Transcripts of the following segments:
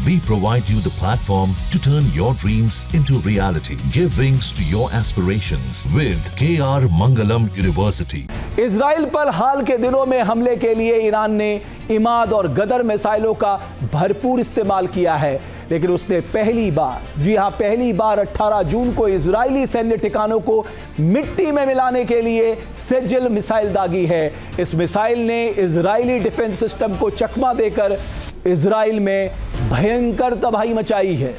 We provide you the platform to turn your dreams into reality. Give wings to your aspirations with KR Mangalam University. Israel पर हाल के दिनों में हमले के लिए ईरान ने इमाद और गदर मिसाइलों का भरपूर इस्तेमाल किया है, लेकिन उसने पहली बार 18 जून को इजरायली सैन्य ठिकानों को मिट्टी में मिलाने के लिए सेजिल मिसाइल दागी है। इस मिसाइल ने इजरायली डिफेंस सिस्टम को चकमा देकर इजराइल में भयंकर तबाही मचाई है।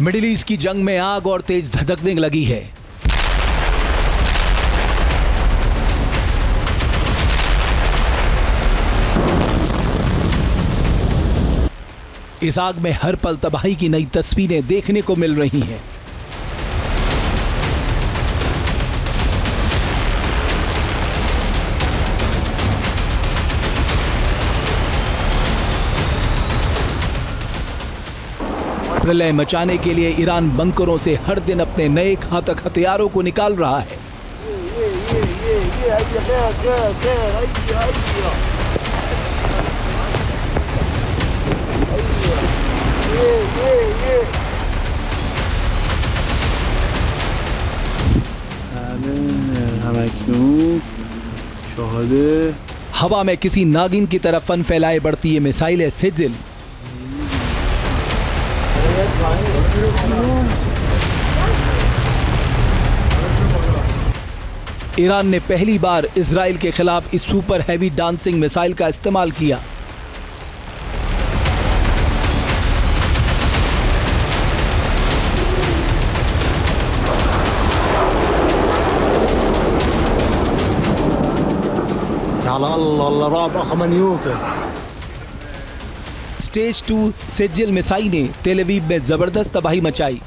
मिडिल ईस्ट की जंग में आग और तेज धधकने लगी है। इस आग में हर पल तबाही की नई तस्वीरें देखने को मिल रही हैं। प्रलय मचाने के लिए ईरान बंकरों से हर दिन अपने नए घातक हथियारों को निकाल रहा है। हवा में किसी नागिन की तरह फन फैलाए बढ़ती ये मिसाइल है सेजिल। ईरान ने पहली बार इजराइल के खिलाफ इस सुपर हैवी डांसिंग मिसाइल का इस्तेमाल किया। स्टेज 2 सेजिल मिसाइल ने तेल अवीव में जबरदस्त तबाही मचाई।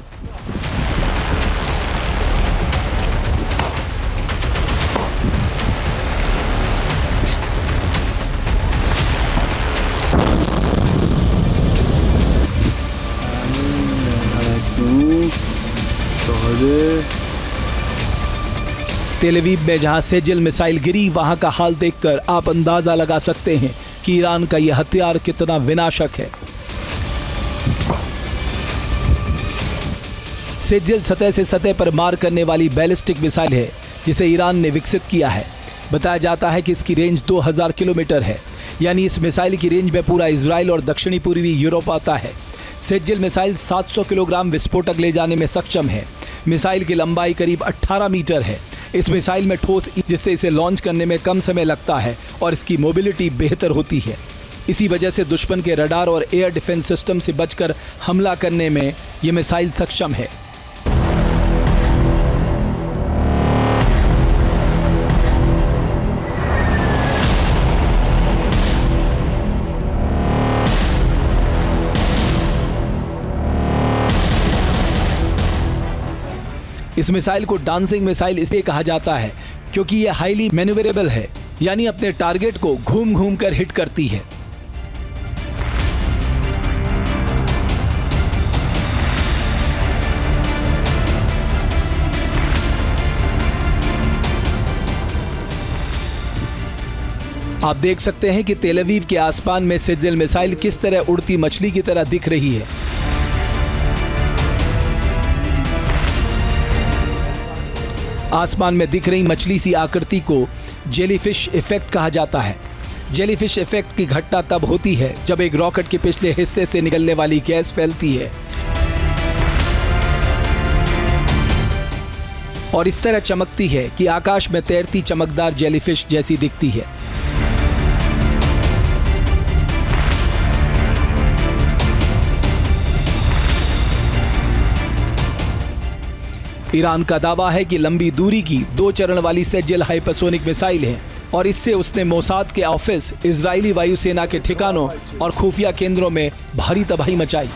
तेल अवीव में जहां सेजिल मिसाइल गिरी, वहां का हाल देखकर आप अंदाजा लगा सकते हैं कि ईरान का यह हथियार कितना विनाशक है। सेजिल सतह से सतह पर मार करने वाली बैलिस्टिक मिसाइल है जिसे ईरान ने विकसित किया है। बताया जाता है कि इसकी रेंज 2000 किलोमीटर है, यानी इस मिसाइल की रेंज में पूरा इजराइल और दक्षिणी पूर्वी यूरोप आता है। सेजिल मिसाइल 700 किलोग्राम विस्फोटक ले जाने में सक्षम है। मिसाइल की लंबाई करीब 18 मीटर है। इस मिसाइल में ठोस जिससे इसे लॉन्च करने में कम समय लगता है और इसकी मोबिलिटी बेहतर होती है। इसी वजह से दुश्मन के रडार और एयर डिफेंस सिस्टम से बचकर हमला करने में यह मिसाइल सक्षम है। इस मिसाइल को डांसिंग मिसाइल इसलिए कहा जाता है क्योंकि यह हाईली मैन्यूवरेबल है, यानी अपने टारगेट को घूम घूम कर हिट करती है। आप देख सकते हैं कि तेल अवीव के आसमान में सेजिल मिसाइल किस तरह उड़ती मछली की तरह दिख रही है। आसमान में दिख रही मछली सी आकृति को जेलीफिश इफेक्ट कहा जाता है। जेलीफिश इफेक्ट की घटना तब होती है जब एक रॉकेट के पिछले हिस्से से निकलने वाली गैस फैलती है और इस तरह चमकती है कि आकाश में तैरती चमकदार जेलीफिश जैसी दिखती है। ईरान का दावा है कि लंबी दूरी की 2 चरण वाली सेजिल हाइपरसोनिक मिसाइल है और इससे उसने मोसाद के ऑफिस, इजरायली वायुसेना के ठिकानों और खुफिया केंद्रों में भारी तबाही मचाई।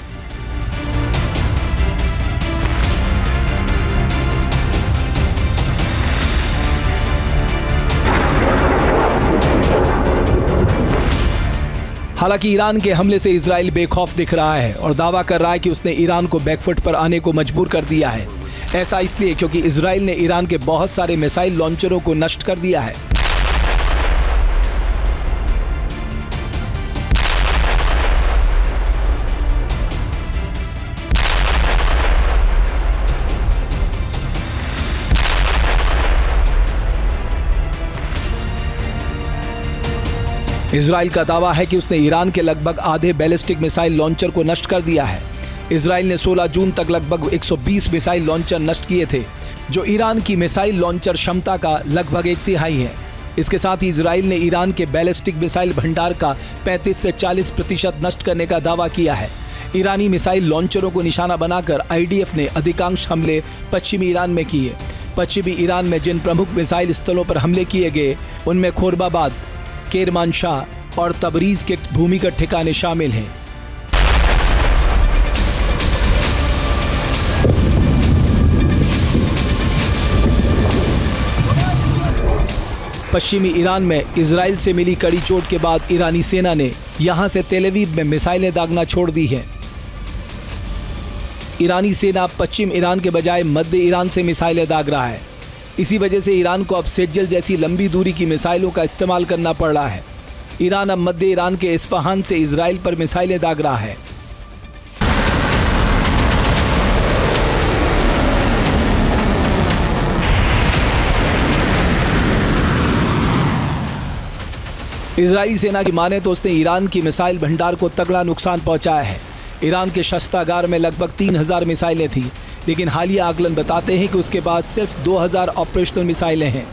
हालांकि ईरान के हमले से इजराइल बेखौफ दिख रहा है और दावा कर रहा है कि उसने ईरान को बैकफुट पर आने को मजबूर कर दिया है। ऐसा इसलिए क्योंकि इजराइल ने ईरान के बहुत सारे मिसाइल लॉन्चरों को नष्ट कर दिया है। इजराइल का दावा है कि उसने ईरान के लगभग आधे बैलिस्टिक मिसाइल लॉन्चर को नष्ट कर दिया है। इजराइल ने 16 जून तक लगभग 120 मिसाइल लॉन्चर नष्ट किए थे, जो ईरान की मिसाइल लॉन्चर क्षमता का लगभग 1/3 है। इसके साथ ही इजराइल ने ईरान के बैलिस्टिक मिसाइल भंडार का 35 से 40% नष्ट करने का दावा किया है। ईरानी मिसाइल लॉन्चरों को निशाना बनाकर आईडीएफ ने अधिकांश हमले पश्चिमी ईरान में किए। पश्चिमी ईरान में जिन प्रमुख मिसाइल स्थलों पर हमले किए गए उनमें खोरबाबाद, केरमानशाह और तबरीज के भूमिगत ठिकाने शामिल हैं। पश्चिमी ईरान में इजराइल से मिली कड़ी चोट के बाद ईरानी सेना ने यहां से तेल अवीव में मिसाइलें दागना छोड़ दी हैं। ईरानी सेना पश्चिम ईरान के बजाय मध्य ईरान से मिसाइलें दाग रहा है। इसी वजह से ईरान को अब सेज्जल जैसी लंबी दूरी की मिसाइलों का इस्तेमाल करना पड़ रहा है। ईरान अब मध्य ईरान के इस्फहान से इजराइल पर मिसाइलें दाग रहा है। इजरायली सेना की माने तो उसने ईरान की मिसाइल भंडार को तगड़ा नुकसान पहुंचाया है। ईरान के शस्त्रागार में लगभग 3000 मिसाइलें थीं, लेकिन हालिया आकलन बताते हैं कि उसके पास सिर्फ 2000 ऑपरेशनल मिसाइलें हैं।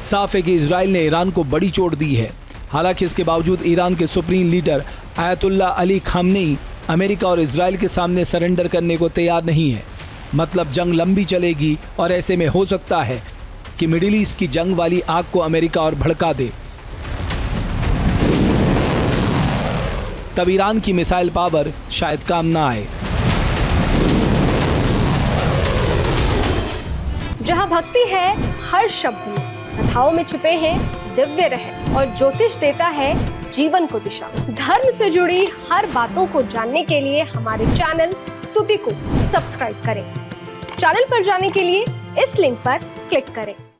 साफ है कि इजराइल ने ईरान को बड़ी चोट दी है। हालांकि इसके बावजूद ईरान के supreme leader Ayatollah Ali Khamenei America और इजराइल के सामने सरेंडर करने को तैयार नहीं है। मतलब जंग लंबी चलेगी और ऐसे में हो सकता है कि मिडिल ईस्ट की जंग वाली आग को अमेरिका और भड़का दे। तब ईरान की मिसाइल पावर शायद काम ना आए। जहां भक्ति है हर शब्द में, कथाओं में छिपे हैं दिव्य रहस्य और ज्योतिष देता है जीवन को दिशा। धर्म से जुड़ी हर बातों को जानने के लिए हमारे चैनल स्तुति को सब्सक्राइब करें। चैनल पर जाने के लिए इस लिंक पर क्लिक करें।